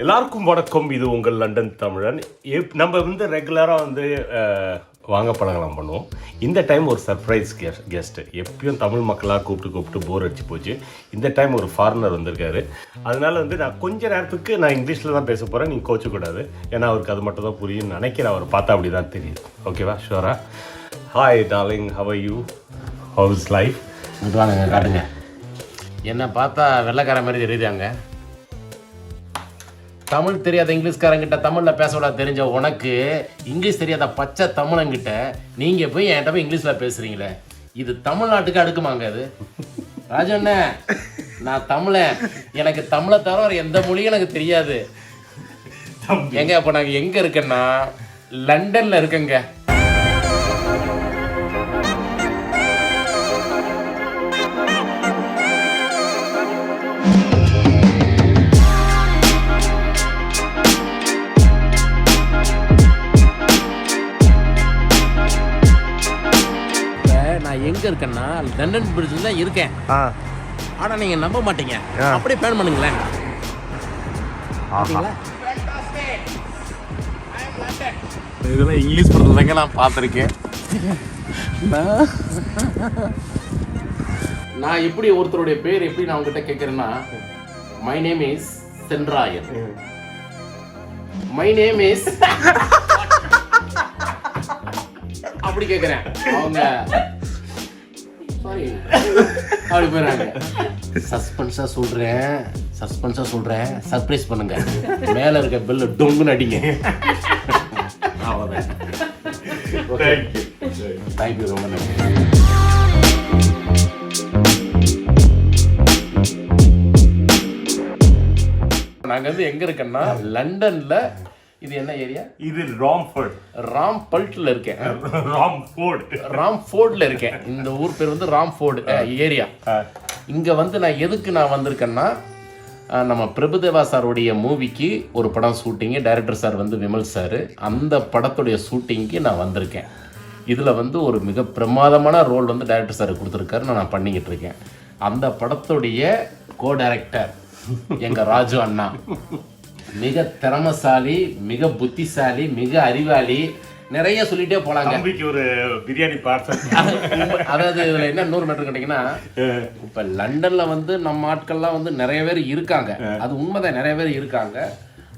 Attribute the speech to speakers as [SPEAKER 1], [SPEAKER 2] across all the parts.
[SPEAKER 1] எல்லாருக்கும் வணக்கம். இது உங்கள் லண்டன் தமிழன். நம்ம வந்து ரெகுலராக வந்து வாங்க பழகலாம் பண்ணுவோம். இந்த டைம் ஒரு சர்ப்ரைஸ் கெஸ்ட்டு. எப்பயும் தமிழ் மக்களாக கூப்பிட்டு போர் அடிச்சு போச்சு. இந்த டைம் ஒரு ஃபாரினர் வந்திருக்காரு. அதனால வந்து நான் கொஞ்ச நேரத்துக்கு நான் இங்கிலீஷில் தான் பேச போகிறேன். நீங்கள் கோச்சக்கூடாது, ஏன்னா அவருக்கு அது மட்டும் தான் புரியும்னு நினைக்கிறேன். அவர் பார்த்தா அப்படி தான் தெரியுது. ஓகேவா? ஷூரா? Hi darling, how are you? How is life?
[SPEAKER 2] வாங்க காட்டுங்க. என்னை பார்த்தா வெள்ளைக்கார மாதிரி தெரியுதாங்க. தமிழ் தெரியாத இங்கிலீஷ்காரங்கிட்ட தமிழில் பேசக்கூட தெரிஞ்ச உனக்கு இங்கிலீஷ் தெரியாத பச்சை தமிழங்கிட்ட நீங்கள் போய் என்கிட்ட போய் இங்கிலீஷில் பேசுகிறீங்களே, இது தமிழ்நாட்டுக்கு அடுக்குமாங்க? அது ராஜு அண்ணே, நான் தமிழன், எனக்கு தமிழை தவிர எந்த மொழியும் எனக்கு தெரியாது. எங்க இப்போ நாங்கள் எங்கே இருக்கேன்னா லண்டனில் இருக்கேங்க. எங்க இருக்கேன்னா லண்டன் பிரிட்ஜில் தான் இருக்கேன். ஆனா நீங்க நம்ப மாட்டீங்க. அப்படியே பிளான் பண்ணுங்களேன். இதெல்லாம் இங்கிலீஷ் படத்துல தாங்க நான் பார்த்துருக்கேன். நான் எப்படி ஒருத்தருடைய பேர் எப்படி நான் உங்ககிட்ட கேட்கறேன்னா, my name is Senrayan, my name is அப்படி கேட்குறேன். அவங்க அப்படி போயிடுறாங்க. சஸ்பென்ஸாக சொல்கிறேன், சர்ப்ரைஸ் பண்ணுங்க. மேலே இருக்க பெல்லு டொங்குன்னு அடிங்க. அவ்வளோதான். தேங்க்யூ, ரொம்ப நன்றி. நாங்கள் வந்து எங்கே இருக்கேன்னா லண்டனில். இது என்ன ஏரியா?
[SPEAKER 1] இது
[SPEAKER 2] ராம்பல்ட்ல இருக்கேன்.
[SPEAKER 1] ராம்ஃபோர்ட்ல
[SPEAKER 2] இருக்கேன். இந்த ஊர் பேர் வந்து ராம்ஃபோர்டு ஏரியா. இங்க வந்து நான் எதுக்கு வந்திருக்கேன்னா, நம்ம பிரபுதேவா சாருடைய மூவிக்கு ஒரு படம் ஷூட்டிங்கு, டைரக்டர் சார் வந்து விமல் சார், அந்த படத்துடைய ஷூட்டிங்க்கு நான் வந்திருக்கேன். இதில் வந்து ஒரு மிக பிரமாதமான ரோல் வந்து டைரக்டர் சார் கொடுத்துருக்காரு. நான் பண்ணிக்கிட்டு இருக்கேன். அந்த படத்துடைய கோ டைரக்டர் எங்கள் ராஜு அண்ணா. மிக திறமசாலி, மிக புத்திசாலி, மிக அறிவாளி, நிறைய சொல்லிட்டே போலாங்க.
[SPEAKER 1] ஒரு பிரியாணி பார்சல்.
[SPEAKER 2] அதாவது இதுல என்ன 100 மீட்டர் கேட்டீங்கன்னா, இப்ப லண்டன்ல வந்து நம்ம ஆட்கள்லாம் வந்து நிறைய பேர் இருக்காங்க. அது உண்மைதான், நிறைய பேர் இருக்காங்க.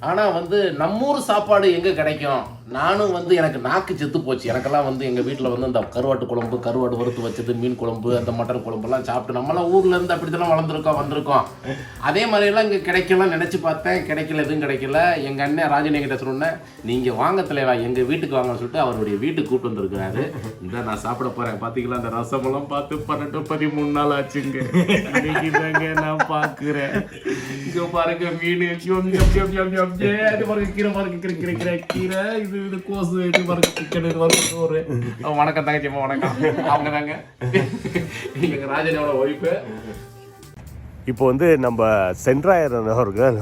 [SPEAKER 2] ஆனா வந்து நம்ம ஊர் சாப்பாடு எங்க கிடைக்கும்? நானும் வந்து எனக்கு நாக்கு செத்து போச்சு. எனக்கெல்லாம் வந்து எங்கள் வீட்டில் வந்து அந்த கருவாட்டு குழம்பு, கருவாடு வறுத்து வச்சது, மீன் குழம்பு, அந்த மட்டன் குழம்புலாம் சாப்பிட்டு நம்மளாம் ஊரில் இருந்து அப்படித்தான் வந்திருக்கோம். அதே மாதிரியெல்லாம் இங்கே கிடைக்கலாம் நினச்சி பார்த்தேன். கிடைக்கல, எதுவும் கிடைக்கல. எங்கள் அண்ணன் ராஜன் கிட்ட சொன்னேன், நீங்கள் வாங்க தலைவா, எங்கள் வீட்டுக்கு வாங்கன்னு சொல்லிட்டு அவருடைய வீட்டுக்கு கூப்பிட்டு வந்துருக்கிறாரு. இந்த நான் சாப்பிட போகிறேன். பார்த்தீங்களா, அந்த ரசமெல்லாம் பார்த்து 12-13 நாள் ஆச்சுங்க. இன்னைக்கு தாங்க நான் பார்க்குறேன். இங்கே பாருங்க மீன், கீரை பாருங்க, கீரை இது கோசு, இது பாருங்க சிக்கன், இது பாருங்க சோறு. வணக்கம் தங்கச்சிம்மா, வணக்கம். அவங்க தாங்க எங்கள் ராஜனோட ஒய்ஃபு.
[SPEAKER 1] இப்போ வந்து நம்ம சென்ராயன் அவர்கள்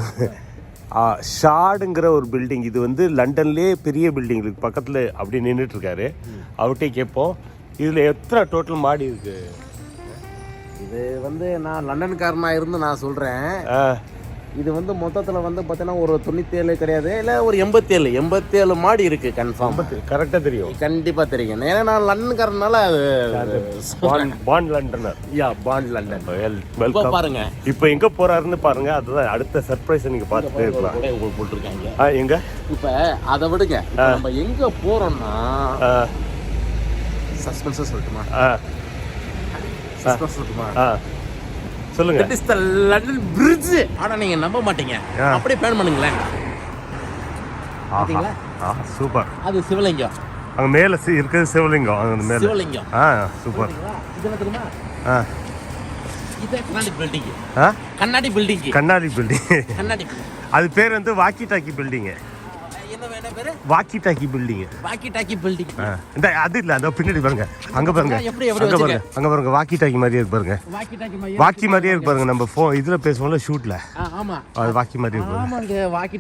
[SPEAKER 1] ஷாடுங்கிற ஒரு பில்டிங், இது வந்து லண்டன்லேயே பெரிய பில்டிங் இருக்கு பக்கத்தில், அப்படி நின்றுட்டு இருக்காரு. அவர்கிட்ட கேட்போம், இதில் எத்தனை டோட்டல் மாடி இருக்கு?
[SPEAKER 2] இது வந்து நான் லண்டன்காரனாக இருந்து நான் சொல்கிறேன். இது வந்து மொத்தத்தில் வந்து பார்த்தீங்கன்னா ஒரு 97 கிடையாது, இல்லை ஒரு 87 மாடி இருக்கு. கன்ஃபார்ம்
[SPEAKER 1] கரெக்டாக தெரியும்,
[SPEAKER 2] கண்டிப்பாக தெரியும். ஏன்னா நான் லண்டன்காரனால
[SPEAKER 1] bond Londoner.
[SPEAKER 2] Bond London.
[SPEAKER 1] Welcome.
[SPEAKER 2] பாருங்க
[SPEAKER 1] இப்போ எங்கே போறாருன்னு பாருங்க. அதுதான் அடுத்த சர்ப்ரைஸ். நீங்கள் பார்த்துட்டே இருக்கலாம்.
[SPEAKER 2] உங்களுக்கு போட்டுருக்காங்க
[SPEAKER 1] எங்க.
[SPEAKER 2] இப்போ அதை விடுங்க, நம்ம எங்கே போகிறோம்னா சஸ்பென்ஸாக சொல்லட்டுமா? சஸ்பென்ஸ் சொல்லட்டுமா?
[SPEAKER 1] சொல்லுங்க.
[SPEAKER 2] That is the London Bridge. ஆனா நீங்க நம்ப மாட்டீங்க. அப்படியே பிளான் பண்ணுங்களேன். பாத்தீங்களா?
[SPEAKER 1] சூப்பர்.
[SPEAKER 2] அது சிவலிங்கம்.
[SPEAKER 1] அங்க மேல இருக்குது சிவலிங்கம். அங்க மேல
[SPEAKER 2] சிவலிங்கம்.
[SPEAKER 1] சூப்பர்.
[SPEAKER 2] இது என்ன தெரியுமா? இது கண்ணாடி பில்டிங். கண்ணாடி பில்டிங். அது
[SPEAKER 1] பேர் வந்து வாக்கி டாக்கி பில்டிங்.
[SPEAKER 2] என்ன பேரு?
[SPEAKER 1] Walkie talkie building. இந்த அது இல்ல, அந்த பின்னாடி பாருங்க, அங்க பாருங்க, அங்க பாருங்க, வாக்கி டாக்கி மாதிரியே இருக்கு பாருங்க. வாக்கி மாதிரியே இருக்கு பாருங்க. நம்ம இதுல பேசுவோம்ல ஷூட்ல.
[SPEAKER 2] ஆமா,
[SPEAKER 1] அது வாக்கி மாதிரியே இருக்கு.
[SPEAKER 2] ஆமாங்க, வாக்கி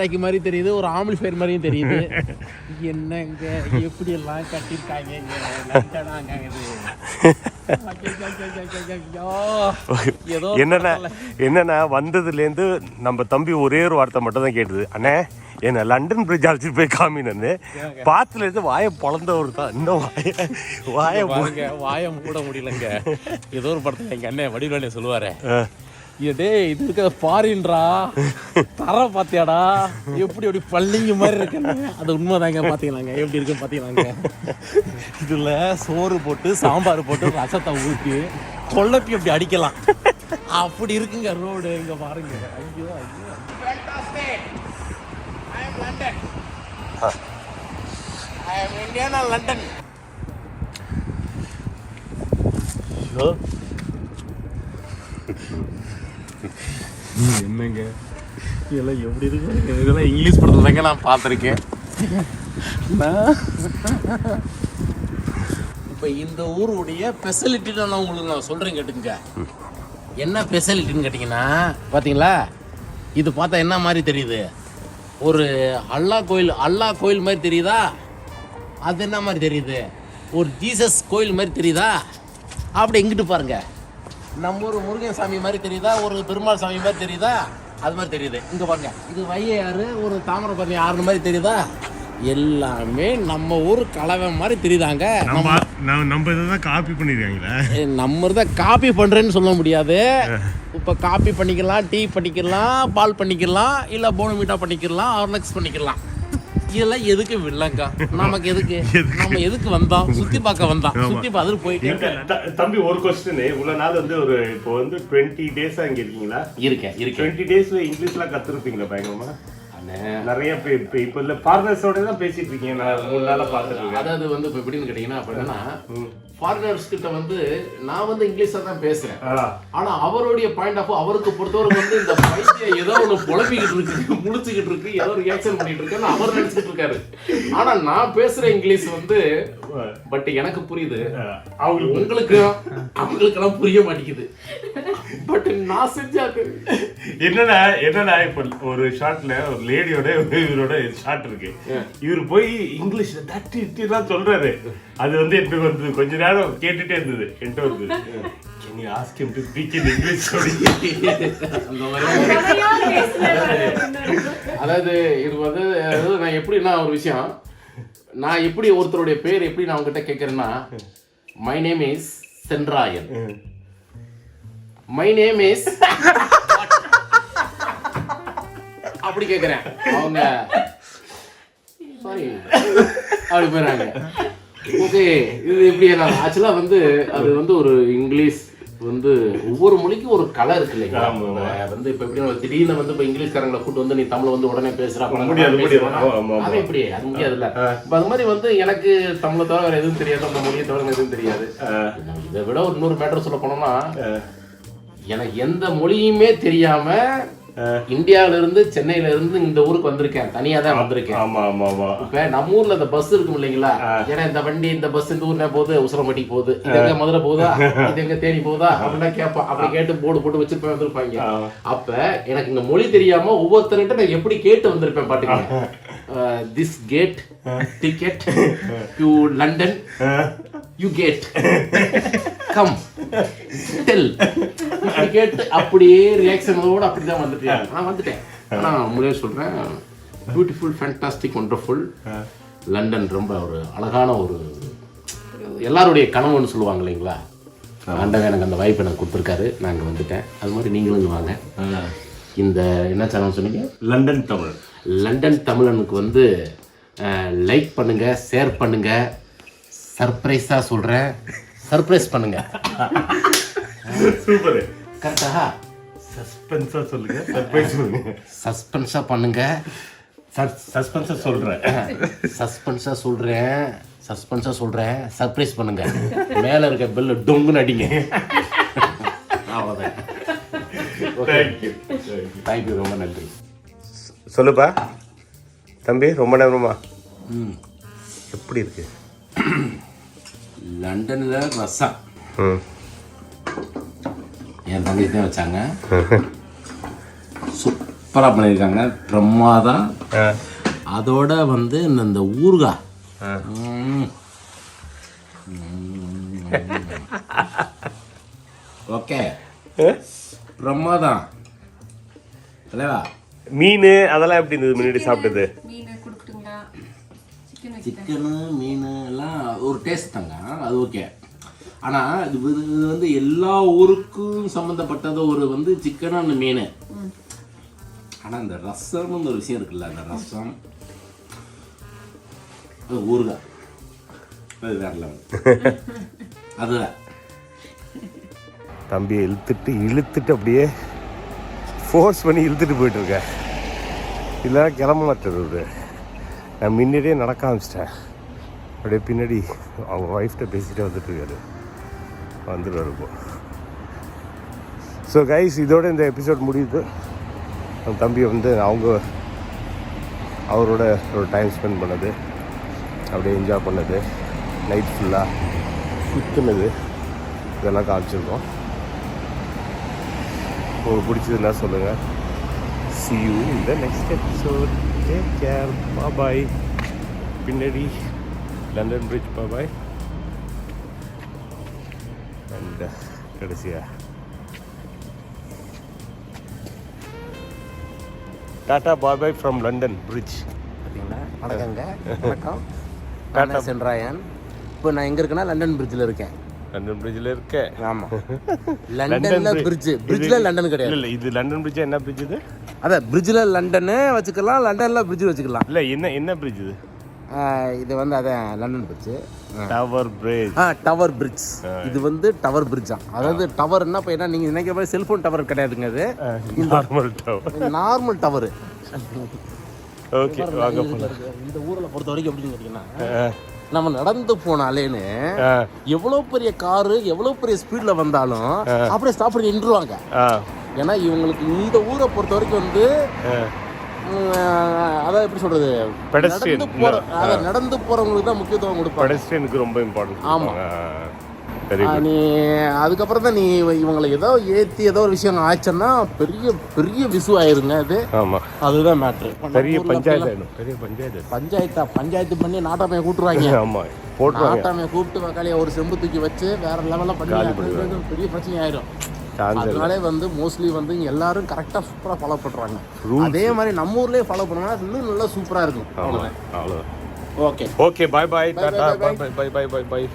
[SPEAKER 2] டாக்கி மாதிரி தெரியுது. ஒரு ஆம்பிளிஃபையர் மாதிரியும் தெரியுது. என்னங்க எப்படி எல்லாம் கட்டிருக்காங்க.
[SPEAKER 1] என்னன்னா வந்ததுலேருந்து நம்ம தம்பி ஒரே ஒரு வார்த்தை மட்டும் தான் கேட்டுது, அண்ணே என்ன லண்டன் பிரிட்ஜ் அழைச்சிட்டு போய் காமினு. பாத்துலேருந்து வாயை பொழந்தவர் தான் இன்னும் வாயை
[SPEAKER 3] மூட முடியலங்க. ஏதோ ஒரு படத்துல எங்க அண்ணன் வடிவனே சொல்லுவாரு, டே இது இருக்கிற பாரின்றா தர பாத்தியாடா எப்படி அப்படி பள்ளிங்க மாதிரி இருக்குன்னு. அது உண்மைதாங்க. பாத்தீங்களாங்க எப்படி இருக்குன்னு பாத்தீங்களாங்க. இதுல சோறு போட்டு சாம்பார் போட்டு ரசத்தை ஊற்றி கொள்ளப்பி அப்படி அடிக்கலாம். அப்படி இருக்குங்க ரோடு. இங்க பாருங்க. ஐயோ ஐயோ. லண்டன். என்னங்க இதெல்லாம் எப்படி இருக்கு? இதெல்லாம் இங்கிலீஷ் படத்துல தாங்க நான் பார்த்துருக்கேன்.
[SPEAKER 2] இப்போ இந்த ஊருடைய ஸ்பெஷாலிட்டி நான் உங்களுக்கு நான் சொல்கிறேன் கேட்டுங்க. என்ன ஸ்பெஷாலிட்டின்னு கேட்டிங்கன்னா பார்த்தீங்களா, இது பார்த்தா என்ன மாதிரி தெரியுது? ஒரு அல்லாஹ் கோயில் மாதிரி தெரியுதா? அது என்ன மாதிரி தெரியுது? ஒரு ஜீசஸ் கோயில் மாதிரி தெரியுதா? அப்படி எங்கிட்டு பாருங்க. நம்ம ஒரு முருகன் சாமி மாதிரி தெரியுதா? ஒரு பெருமாள் சாமி மாதிரி தெரியுதா? அது மாதிரி தெரியுது. இங்கே பாருங்க, இது வையாறு ஒரு தாமிரபரணி ஆறு மாதிரி தெரியுதா? எல்லாமே நம்ம ஊர் கலவை மாதிரி தெரியுதாங்க.
[SPEAKER 1] நம்ம இதான் காப்பி பண்ணிருக்காங்களா?
[SPEAKER 2] நம்ம தான் காப்பி பண்ணுறேன்னு சொல்ல முடியாது. இப்போ காப்பி பண்ணிக்கலாம், டீ பண்ணிக்கலாம், பால் பண்ணிக்கலாம், இல்லை போனமீட்டா பண்ணிக்கலாம், ஹார்லிக்ஸ் பண்ணிக்கலாம். இதெல்லாம் எதுக்கு வில்லங்கா? நமக்கு எதுக்கு? நம்ம எதுக்கு வந்தோம்? சுத்தி பார்க்க வந்தோம். சுத்தி பார்த்துட்டு போயிட்டு.
[SPEAKER 1] தம்பி ஒரு கொஸ்டின், இவ்வளவு நாள் வந்து ஒரு இப்போ வந்து 20 days இங்க இருக்கீங்களா?
[SPEAKER 2] இருக்கேன்.
[SPEAKER 1] 20 daysல இங்கிலீஷ்லாம் கத்துருப்பீங்களா பயங்கரமா? நிறைய பேர் இப்போ இல்லை ஃபாரினர்ஸோட தான் பேசிட்டு இருக்கீங்க. நான் 3 நாளாக பார்த்துருக்கேன்.
[SPEAKER 2] அதாவது வந்து இப்போ எப்படின்னு கேட்டிங்கன்னா, அப்போ என்னன்னா ஃபாரினர்ஸ் கிட்ட வந்து நான் வந்து இங்கிலீஷில் தான் பேசுகிறேன். ஆனால் அவருடைய பாயிண்ட் ஆஃப் அவருக்கு பொறுத்தவரை வந்து இந்த பைத்தியம் ஏதோ ஒன்று புலம்பிக்கிட்டு இருக்கு, முழிச்சுக்கிட்டு இருக்கு, ஏதோ ஒரு ரியாக்ஷன் பண்ணிட்டு இருக்குன்னு அவர் நினச்சிக்கிட்டு இருக்காரு. ஆனால் நான் பேசுகிற இங்கிலீஷ் வந்து பட் எனக்கு புரியுது, அவங்களுக்கெல்லாம் புரிய மாட்டேங்குது. பட் நான் செஞ்சாது
[SPEAKER 1] என்னன்னா இப்போ ஒரு ஷார்ட்ல ஒரு லேடியோட இவரோட ஷார்ட் இருக்கு. இவர் போய் இங்கிலீஷ்ல தட்டி சொல்றாரு. அது வந்து எனக்கு வந்து கொஞ்ச நேரம் கேட்டுட்டே இருந்தது. என்கிட்ட வந்து can you ask him to speak in English?
[SPEAKER 2] அதாவது இது வந்து நான் எப்படின்னா ஒரு விஷயம், நான் எப்படி ஒருத்தருடைய பேர் எப்படி நான் உங்ககிட்ட கேட்கறேன்னா, my name is Senrayan, my name is அப்படி கேட்குறேன். அவங்க சாரி அப்படி போயிடறாங்க. ஓகே, இது எப்படி ஆக்சுவலாக வந்து அது வந்து ஒரு இங்கிலீஷ் வந்து ஒவ்வொரு மொழிக்கும் ஒரு கலை இருக்கு இல்லைங்களா? வந்து இப்போ எப்படி திடீர்னு வந்து இப்போ இங்கிலீஷ்காரங்களை கூட்டு வந்து நீ தமிழை வந்து உடனே பேசுகிறா, அது எப்படி? அது முடியாதுல்ல. இப்போ அது மாதிரி வந்து எனக்கு தமிழை தவிர வேறு எதுவும் தெரியாது, அந்த மொழியை தவிர எதுவும் தெரியாது. இதை விட ஒரு இன்னொரு மேட்டர் சொல்ல போனோம்னா, எனக்கு எந்த மொழியுமே தெரியாம இந்தியாவில இருந்து சென்னையில இருந்து இந்த ஊருக்கு வந்திருக்கேன். தனியா தான் வந்திருக்கேன். இப்ப நம்ம ஊர்ல இந்த பஸ் இருக்கும் இல்லைங்களா? ஏன்னா இந்த வண்டி இந்த பஸ் இந்த ஊர்ல போகுது, உசரம்பட்டிக்கு போகுது, இது எங்க மதுரை போகுதா, இது எங்க தேனி போகுதா அப்படின்னா கேட்பான். அப்படி கேட்டு போர்டு போட்டு வச்சிருப்பேன், வந்திருப்பாங்க. அப்ப எனக்கு இந்த மொழி தெரியாம ஒவ்வொருத்தர்கிட்ட நான் எப்படி கேட்டு வந்திருப்பேன் பாட்டுங்க. This get ticket to London you get come tell இப்படி கேட்டு அப்படியே ரியாக்ஷனோட அப்படிதான் வந்துட்டேன். நான் வந்துட்டேன். ஆனால் உண்மையிலே சொல்கிறேன், பியூட்டிஃபுல், ஃபேண்டாஸ்டிக், ஒண்டர்ஃபுல் லண்டன். ரொம்ப ஒரு அழகான ஒரு எல்லாருடைய கனவுன்னு சொல்லுவாங்க இல்லைங்களா? ஆண்டவன் எனக்கு அந்த வாய்ப்பு எனக்கு கொடுத்துருக்காரு. நான் இங்கே வந்துட்டேன். அது மாதிரி நீங்களும் வாங்க. இந்த என்ன சேனல் சொன்னீங்க?
[SPEAKER 1] லண்டன் தமிழ்.
[SPEAKER 2] லண்டன் தமிழனுக்கு வந்து லைக் பண்ணுங்க, ஷேர் பண்ணுங்க, சர்ப்ரைஸாக சொல்கிறேன், சர்ப்ரைஸ் பண்ணுங்க.
[SPEAKER 1] சூப்பர்.
[SPEAKER 2] கரெக்டா?
[SPEAKER 1] சஸ்பென்ஸா சொல்லுங்க, சர்ப்ரைஸ் பண்ணுங்க.
[SPEAKER 2] சஸ்பென்ஸா பண்ணுங்க.
[SPEAKER 1] சஸ்பென்ஸா சொல்றேன்,
[SPEAKER 2] சஸ்பென்ஸா சொல்றேன், சஸ்பென்ஸா சொல்றேன், சர்ப்ரைஸ் பண்ணுங்க. மேல இருக்க பெல் டொங்குன்னு அடிங்க. அவ்வளவுதான். தேங்க்யூ, ரொம்ப நன்றி.
[SPEAKER 1] சொல்லுப்பா தம்பி, ரொம்ப நேரமா எப்படி இருக்கு?
[SPEAKER 2] லண்டனில் ரசம் என் தங்கச்சி தான் வச்சாங்க. சூப்பராக பண்ணியிருக்காங்க, பிரமாதம். அதோட வந்து இந்த ஊறுகாய் ஓகே பிரமாதம் தலைவா.
[SPEAKER 1] மீன் அதெல்லாம் எப்படி இருந்தது முன்னாடி சாப்பிட்டது?
[SPEAKER 2] சிக்கனு மீன் எல்லாம் ஒரு டேஸ்ட் தாங்க, அது ஓகே. ஆனால் இது வந்து எல்லா ஊருக்கும் சம்மந்தப்பட்டது ஒரு வந்து சிக்கனும் அந்த மீன். ஆனால் அந்த ரசம்னு ஒரு விஷயம் இருக்குல்ல, அந்த ரசம் அது ஊறுகாய் அது வேற லெவல். அதுதான்
[SPEAKER 1] தம்பியை இழுத்துட்டு அப்படியே ஃபோர்ஸ் பண்ணி இழுத்துட்டு போயிட்டுருக்க. இல்லை கிளம்ப மாட்டேது. நான் முன்னாடியே நடக்க ஆரம்பிச்சிட்டேன். அப்படியே பின்னாடி அவங்க ஒய்ஃப்கிட்ட பேசிகிட்டே வந்துட்டுருக்காரு. வந்துடுவார் இப்போ. ஸோ கைஸ், இதோட இந்த எபிசோட் முடியுது. அந்த தம்பியை வந்து அவரோட ஒரு டைம் ஸ்பெண்ட் பண்ணது, அப்படியே என்ஜாய் பண்ணது, நைட் ஃபுல்லாக சுற்றுனது, இதெல்லாம் காமிச்சிருக்கோம். உங்களுக்கு பிடிச்சதுன்னா சொல்லுங்கள். See you in the next episode. Take care. Bye-bye. பின்னாடி லண்டன் பிரிட்ஜ். Bye-bye. And கடைசியா tata bye from London bridge.
[SPEAKER 2] பார்த்தீங்களா? வணக்கங்க. வணக்கம். டாட்டா சென்ராயன். இப்போ நான் எங்கே இருக்கேன்னா லண்டன் பிரிட்ஜில் இருக்கேன்.
[SPEAKER 1] லண்டன் பிரிட்ஜில் இருக்கேன்.
[SPEAKER 2] ஆமாம், லண்டனில் பிரிட்ஜில் லண்டன் கிடையாது.
[SPEAKER 1] இல்லை, இது லண்டன் பிரிட்ஜ். என்ன பிரிட்ஜ் இது?
[SPEAKER 2] அதான் பிரிட்ஜில் லண்டனு வச்சுக்கலாம், லண்டனில் பிரிட்ஜ் வச்சுக்கலாம்.
[SPEAKER 1] இல்லை, என்ன பிரிட்ஜ் இது?
[SPEAKER 2] இது வந்து அதான் London bridge.
[SPEAKER 1] Tower bridge.
[SPEAKER 2] Tower bridge. இது வந்து டவர் பிரிட்ஜா. அதாவது டவர்னா இப்போ என்ன நீங்கள் நினைக்கிற மாதிரி செல்ஃபோன் டவர் கிடையாதுங்க. அது நார்மல் டவர்.
[SPEAKER 1] ஓகே, வாங்க போகலாம்.
[SPEAKER 2] இந்த ஊரில் பொறுத்த வரைக்கும் எப்படின்னு கேட்டிங்கன்னா, நம்ம நடந்து போனாலேன்னு எவ்வளோ பெரிய காரு எவ்வளோ பெரிய ஸ்பீடில் வந்தாலும் அப்படியே ஸ்டாப் பண்ணி நின்றுவாங்க. ஏன்னா இவங்களுக்கு இந்த ஊரை பொறுத்த வரைக்கும் வந்து அதான் எப்படி சொல்றது, நடந்து போறவங்களுக்கு தான் முக்கியத்துவம் கொடுப்பாங்க.
[SPEAKER 1] பெடஸ்ட்ரியனுக்கு ரொம்ப இம்பார்ட்டன்ட்.
[SPEAKER 2] ஆமா. நீ அதுக்கப்புறம் தான் நீ இவங்களை ஏதோ ஏற்றி ஏதோ ஒரு விஷயம் ஆச்சுன்னா பெரிய பெரிய விசு ஆயிருங்க. அது ஆமாம், அதுதான் மேட்ரு.
[SPEAKER 1] பெரிய பஞ்சாயத்து ஆயிடும். பெரிய
[SPEAKER 2] பஞ்சாயத்து பண்ணி நாட்டாமையை கூப்பிட்டுருவாங்க.
[SPEAKER 1] ஆமாம், போட்டு
[SPEAKER 2] நாட்டாமையை கூப்பிட்டு வக்காலியை ஒரு செம்பு தூக்கி வச்சு வேற லெவலில் பண்ணி பெரிய பிரச்சனை ஆயிரும். அதனாலே வந்து மோஸ்ட்லி வந்து எல்லாரும் கரெக்டாக சூப்பராக ஃபாலோ பண்ணுறாங்க. அதே மாதிரி நம்ம ஊர்லேயே ஃபாலோ பண்ணோம்னா இன்னும் நல்லா சூப்பராக இருக்கும்.
[SPEAKER 1] அவ்வளோதான்.
[SPEAKER 2] ஓகே
[SPEAKER 1] ஓகே, பாய் பாய், டாடா, பாய் பாய் பாய் பாய் பாய்.